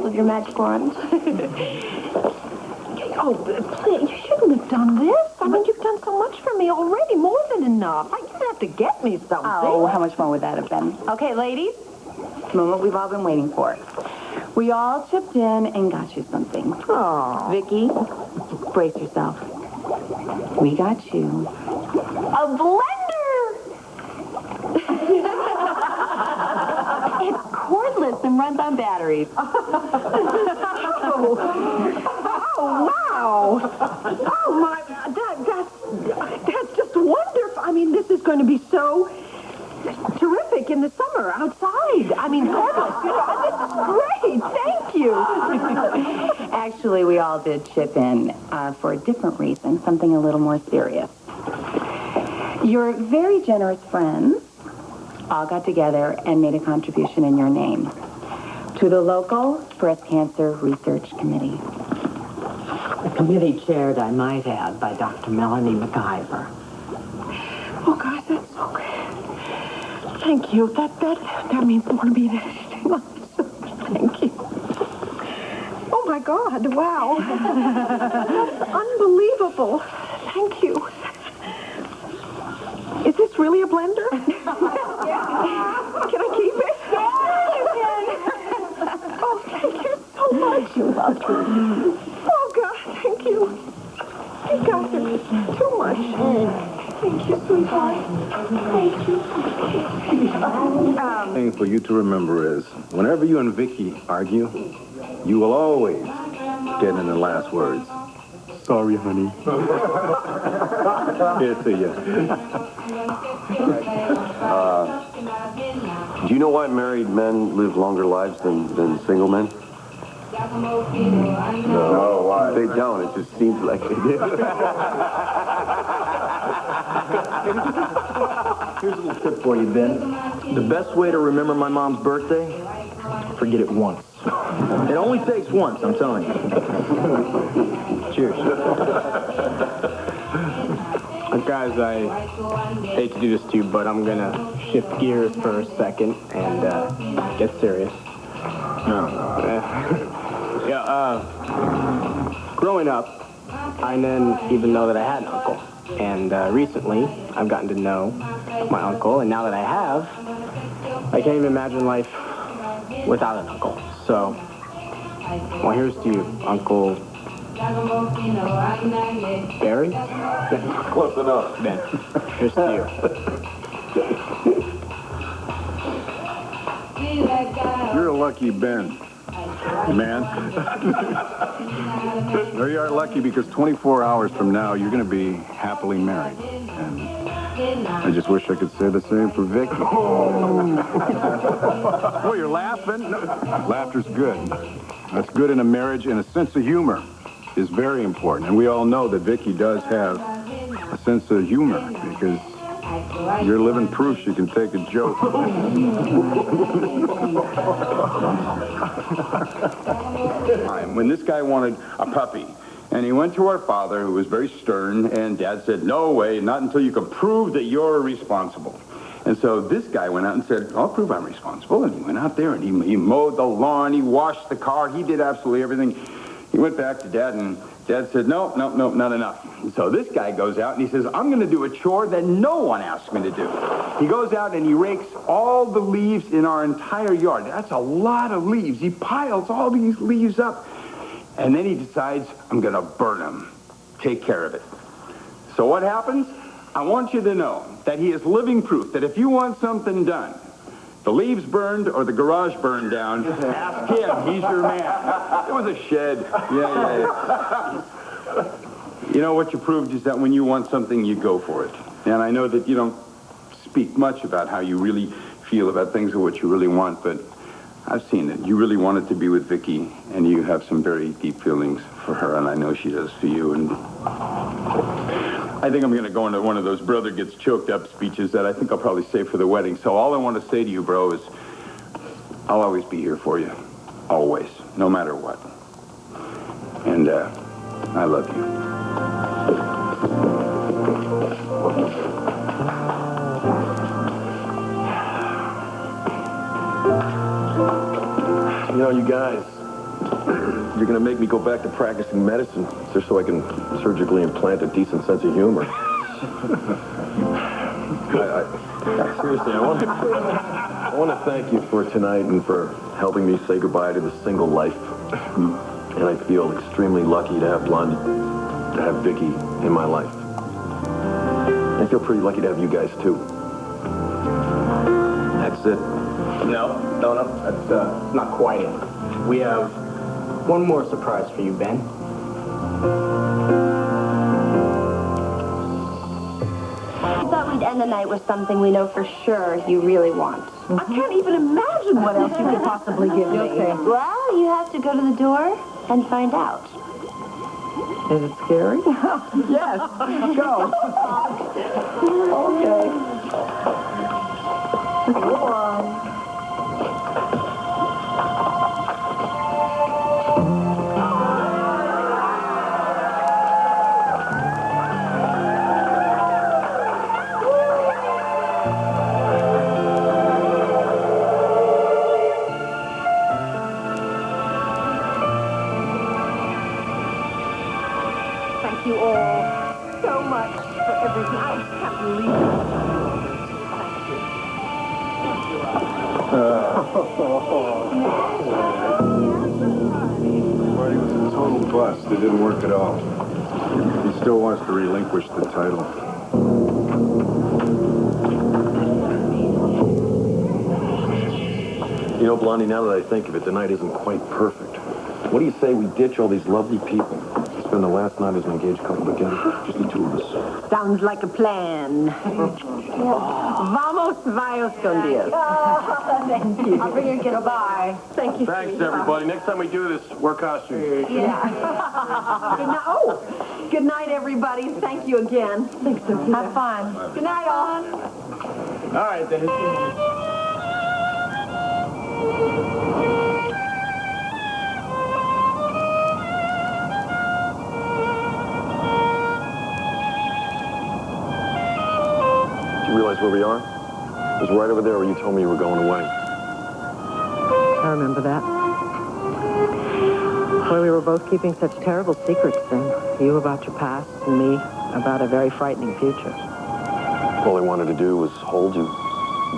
canceled your magic wand. Oh, please, you shouldn't have done this. I mean, you've done so much for me already, more than enough. You have to get me something. Oh, how much more would that have been? Okay, ladies. The moment we've all been waiting for. We all chipped in and got you something. Oh. Vicky, brace yourself. We got you A blender! It's cordless and runs on batteries. Oh, wow. Oh, my, that's just wonderful. I mean, this is going to be so terrific in the summer outside. I mean, cordless, this is great. Thank you. Actually, we all did chip in for a different reason, something a little more serious. Your very generous friends all got together and made a contribution in your name to the local breast cancer research committee. A committee chaired, I might add, by Dr. Melanie McIver. Oh, gosh, that's so good. Thank you. That means more to me than anything else. Thank you. Oh, my God. Wow. That's unbelievable. Thank you. Is this really a blender? Can I keep it? Yes, you can. Oh, thank you so much. You're welcome. Oh, God, thank you. You guys are too much. Thank you, sweetheart. Thank you. thing for you to remember is, whenever you and Viki argue, you will always get in the last words. Sorry, honey. Here to you. Do you know why married men live longer lives than single men? No, why? They don't. It just seems like they do. Here's a little tip for you, Ben. The best way to remember my mom's birthday, forget it once. It only takes once, I'm telling you. Cheers. Guys, I hate to do this to you, but I'm gonna shift gears for a second and get serious. Growing up, I didn't even know that I had an uncle. And recently, I've gotten to know my uncle, and now that I have, I can't even imagine life without an uncle. So, well, here's to you, Uncle Barry? Close enough. Ben, here's to you. You're a lucky man. No, you are lucky because 24 hours from now, you're going to be happily married. And I just wish I could say the same for Viki. Oh, you're laughing? Laughter's good. That's good in a marriage, and a sense of humor is very important. And we all know that Viki does have a sense of humor because you're living proof she can take a joke. When this guy wanted a puppy, and he went to our father, who was very stern, and Dad said, no way, not until you can prove that you're responsible. And so this guy went out and said, I'll prove I'm responsible. And he went out there, and he mowed the lawn, he washed the car, he did absolutely everything. He went back to Dad, and Dad said, no, not enough. And so this guy goes out, and he says, I'm going to do a chore that no one asked me to do. He goes out, and he rakes all the leaves in our entire yard. That's a lot of leaves. He piles all these leaves up. And then he decides, I'm going to burn them. Take care of it. So what happens? I want you to know that he is living proof that if you want something done, the leaves burned or the garage burned down, ask him. He's your man. It was a shed. Yeah. You know, what you proved is that when you want something, you go for it. And I know that you don't speak much about how you really feel about things or what you really want, but I've seen it. You really wanted to be with Viki, and you have some very deep feelings for her, and I know she does for you. And I think I'm going to go into one of those brother gets choked up speeches that I think I'll probably say for the wedding. So all I want to say to you, bro, is I'll always be here for you. Always. No matter what. And I love you. You know, you guys, you're going to make me go back to practicing medicine just so I can surgically implant a decent sense of humor. Seriously, I want to thank you for tonight and for helping me say goodbye to the single life. And I feel extremely lucky to have Blondie, to have Viki in my life. I feel pretty lucky to have you guys, too. That's it. No, that's not quite it. We have one more surprise for you, Ben. I thought we'd end the night with something we know for sure you really want. I can't even imagine what else you could possibly give me. Okay. Well, you have to go to the door and find out. Is it scary? Yes. Go. Okay. Go on. Thank you all so much for everything. I can't believe it. Party was a total bust. It didn't work at all. He still wants to relinquish the title. You know, Blondie, now that I think of it, the night isn't quite perfect. What do you say we ditch all these lovely people? Spend the last night as an engaged couple together? Just the two of us. Sounds like a plan. Vamos, vaya escondidas. Thank you. I'll bring your gift. Goodbye. Thank you. Thanks, everybody. Next time we do this, wear costumes. Yeah. Good night, everybody. Thank you again. Thanks, Sophia. Have fun. Good night, all. All right, then. Do you realize where we are? It was right over there where you told me you were going away. I remember that. Where we were both keeping such terrible secrets then. You about your past and me about a very frightening future. All I wanted to do was hold you,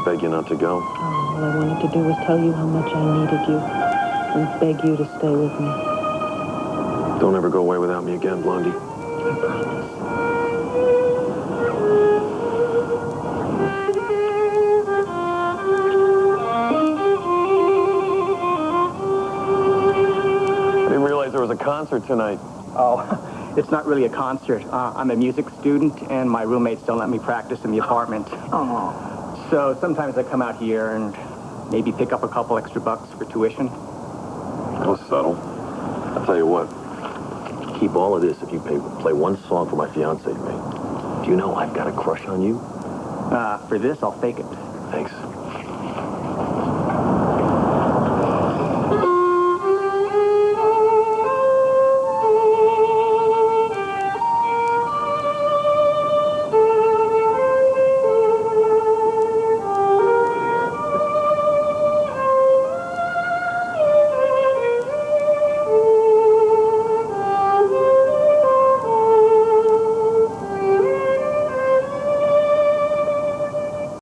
beg you not to go. Oh, all I wanted to do was tell you how much I needed you and beg you to stay with me. Don't ever go away without me again, Blondie. I promise. There was a concert tonight. Oh, it's not really a concert. I'm a music student, and my roommates don't let me practice in the apartment. Oh. So sometimes I come out here and maybe pick up a couple extra bucks for tuition. That was subtle. I'll tell you what. Keep all of this if you play one song for my fiancée to me. Do you know I've got a crush on you? For this, I'll fake it. Thanks.